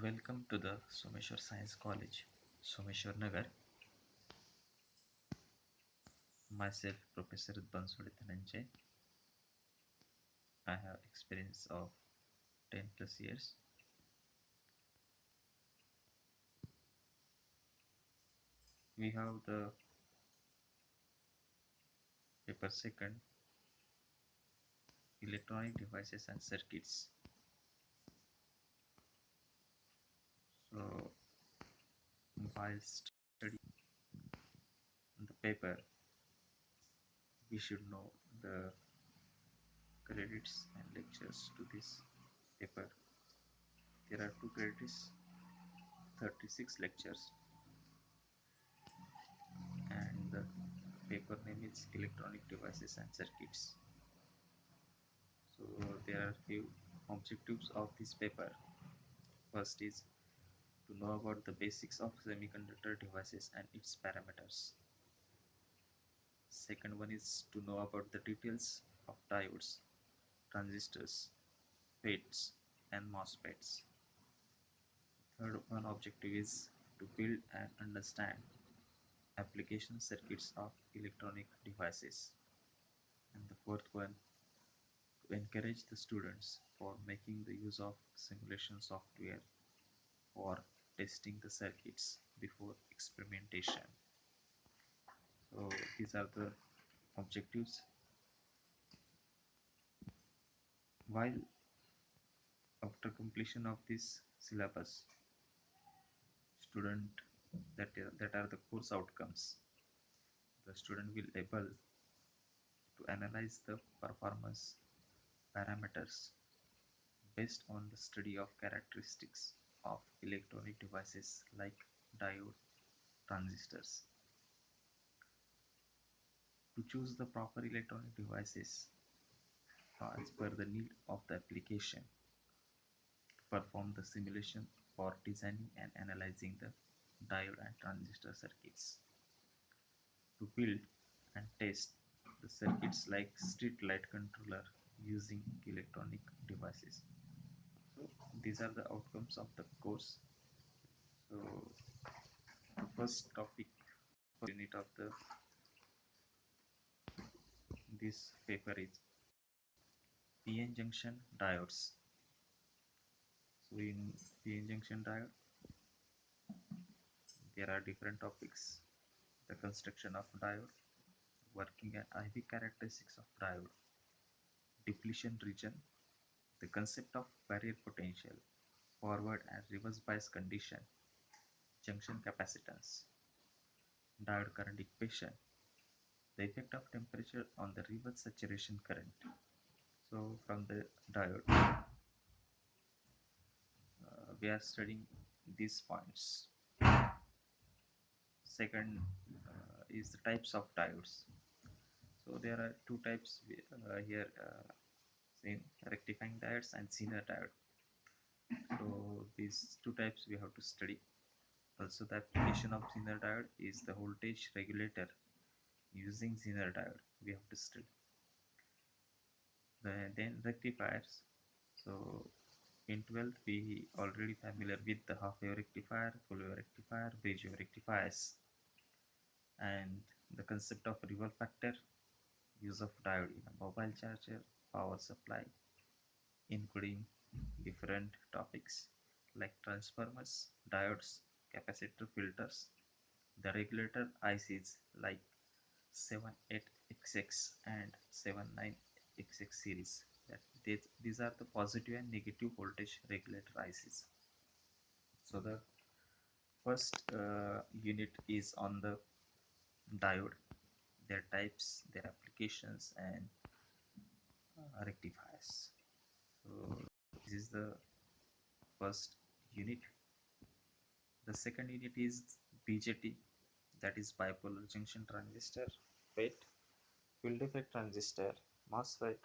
Welcome to the Someshwar Science College, Someshwar Nagar. Myself, Professor Banswadi Dhananjay. I have experience of 10 plus years. We have the paper second, electronic devices and circuits. So, while studying the paper, we should know the credits and lectures to this paper. There are two credits, 36 lectures, and the paper name is Electronic Devices and Circuits. So there are few objectives of this paper. First is to know about the basics of semiconductor devices and its parameters. Second one is to know about the details of diodes, transistors, FETs and MOSFETs. Third one objective is to build and understand application circuits of electronic devices. And the fourth one to encourage the students for making the use of simulation software for testing the circuits before experimentation. So these are the objectives. While after completion of this syllabus, student that are the course outcomes. The student will able to analyze the performance parameters based on the study of characteristics of electronic devices like diode, transistors. To choose the proper electronic devices as per the need of the application, perform the simulation for designing and analyzing the diode and transistor circuits, to build and test the circuits like street light controller using electronic devices. So these are the outcomes of the course. So the first topic, first unit of the this paper is PN junction diodes. So in PN junction diode, there are different topics: the construction of diode, working and IV characteristics of diode, depletion region, the concept of barrier potential, forward and reverse bias condition, junction capacitance, diode current equation, the effect of temperature on the reverse saturation current. So from the diode, we are studying these points. Second is the types of diodes. So there are two types here seen: rectifying diodes and Zener diode. So these two types we have to study. Also, the application of Zener diode is the voltage regulator. Using Zener diode, we have to study. Then rectifiers. So in 12th, we already familiar with the half wave rectifier, full wave rectifier, bridge wave rectifiers, and the concept of reverse factor, use of diode in a mobile charger, power supply, including different topics like transformers, diodes, capacitor filters, the regulator ICs like 78XX and 79XX series. These are the positive and negative voltage regulator ICs. So the first unit is on the diode, their types, their applications, and rectifiers. So this is the first unit. The second unit is BJT, that is bipolar junction transistor, FET, field effect transistor, MOSFET,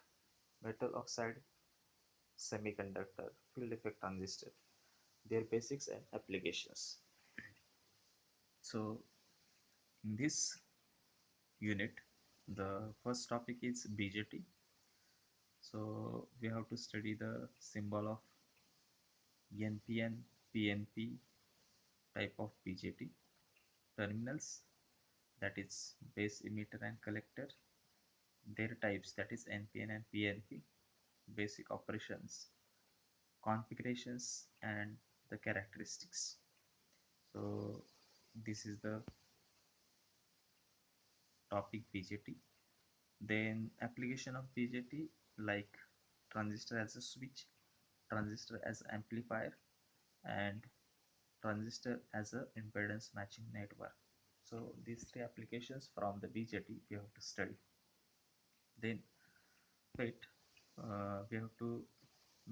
metal oxide semiconductor, field effect transistor, their basics and applications. So in this unit, the first topic is BJT. So we have to study the symbol of NPN PNP type of BJT, terminals, that is base emitter and collector, their types, that is NPN and PNP, basic operations, configurations, and the characteristics. So this is the topic BJT. Then application of BJT, like transistor as a switch, transistor as amplifier, and transistor as a impedance matching network. So these three applications from the BJT we have to study. Then FET, we have to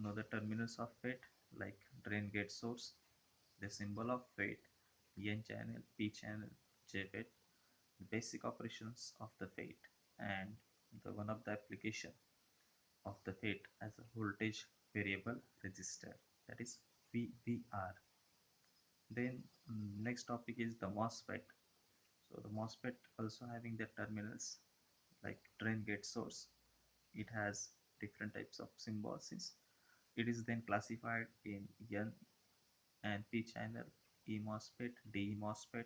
know the terminals of FET, like drain gate source, the symbol of FET, N channel, P channel, JFET, the basic operations of the FET, and the one of the application of the FET as a voltage variable resistor, that is VVR. Then next topic is the MOSFET. So the MOSFET also having the terminals like drain gate source. It has different types of symbols. It is then classified in N and P channel, E MOSFET, D MOSFET.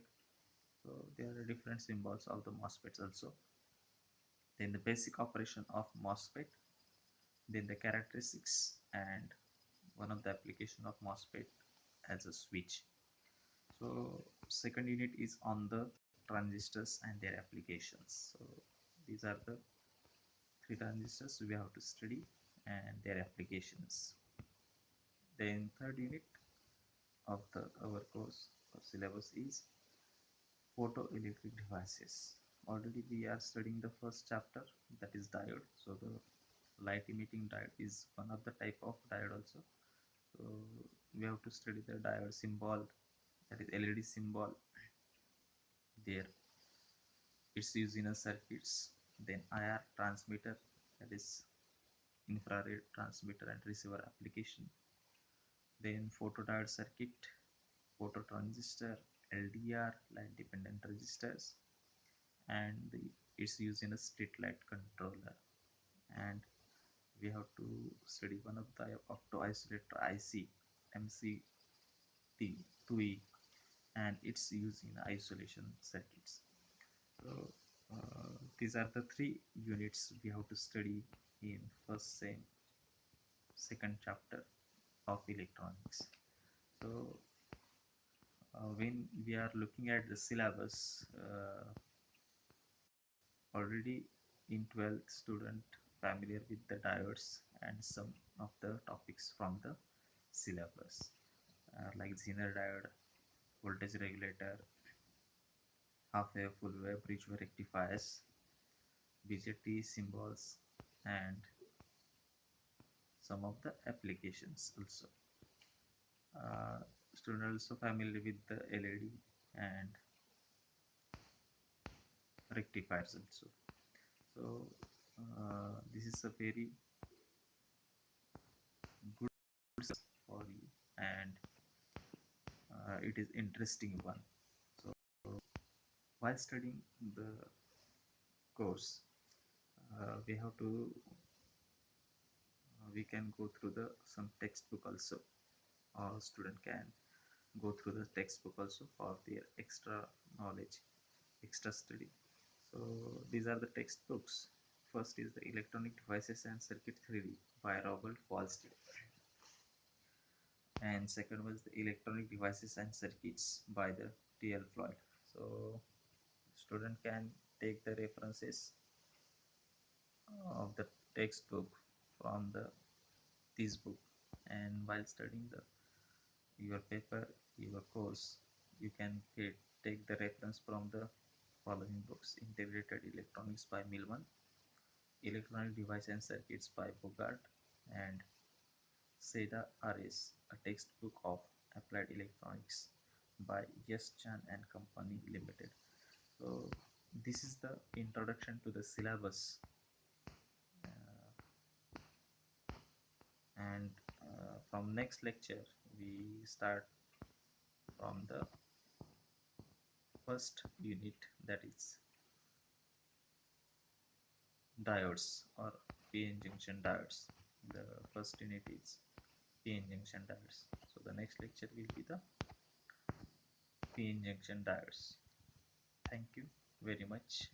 So there are different symbols of the MOSFETs also. Then the basic operation of MOSFET, then the characteristics, and one of the application of MOSFET as a switch. So second unit is on the transistors and their applications. So these are the three transistors we have to study and their applications. Then third unit of the our course or syllabus is photoelectric devices. Already we are studying the first chapter, that is diode. So the light emitting diode is one of the type of diode also. So we have to study the diode symbol, that is LED symbol there. It's used in a circuits. Then IR transmitter, that is infrared transmitter and receiver application. Then photodiode circuit, phototransistor, LDR, light dependent resistors, and it's used in a street light controller. And we have to study one of the opto isolator IC, MCT2E, and it's used in isolation circuits. So these are the three units we have to study in first same second chapter of electronics. So when we are looking at the syllabus, already in 12th student familiar with the diodes and some of the topics from the syllabus, like Zener diode, voltage regulator, half wave, full wave, bridge wave rectifiers, BJT symbols, and some of the applications also. Student also familiar with the LED and rectifiers also. So this is a very good for you, and it is interesting one. So while studying the course, we have to we can go through the some textbook also, or student can go through the textbook also for their extra knowledge, extra study. So these are the textbooks. First is the Electronic Devices and Circuit Theory by Robert Falstead, and second was the Electronic Devices and Circuits by the T.L. Floyd. So student can take the references of the textbook from the this book, and while studying the your paper, your course, you can take the reference from the following books: Integrated Electronics by Milman, Electronic Device and Circuits by Bogart, and Seda RS, a textbook of applied electronics by Yes Chan and Company Limited. So this is the introduction to the syllabus, and from next lecture we start from the first unit, that is diodes or PN junction diodes. The first unit is PN junction diodes. So the next next lecture will be the p-n junction diodes. Thank you very much.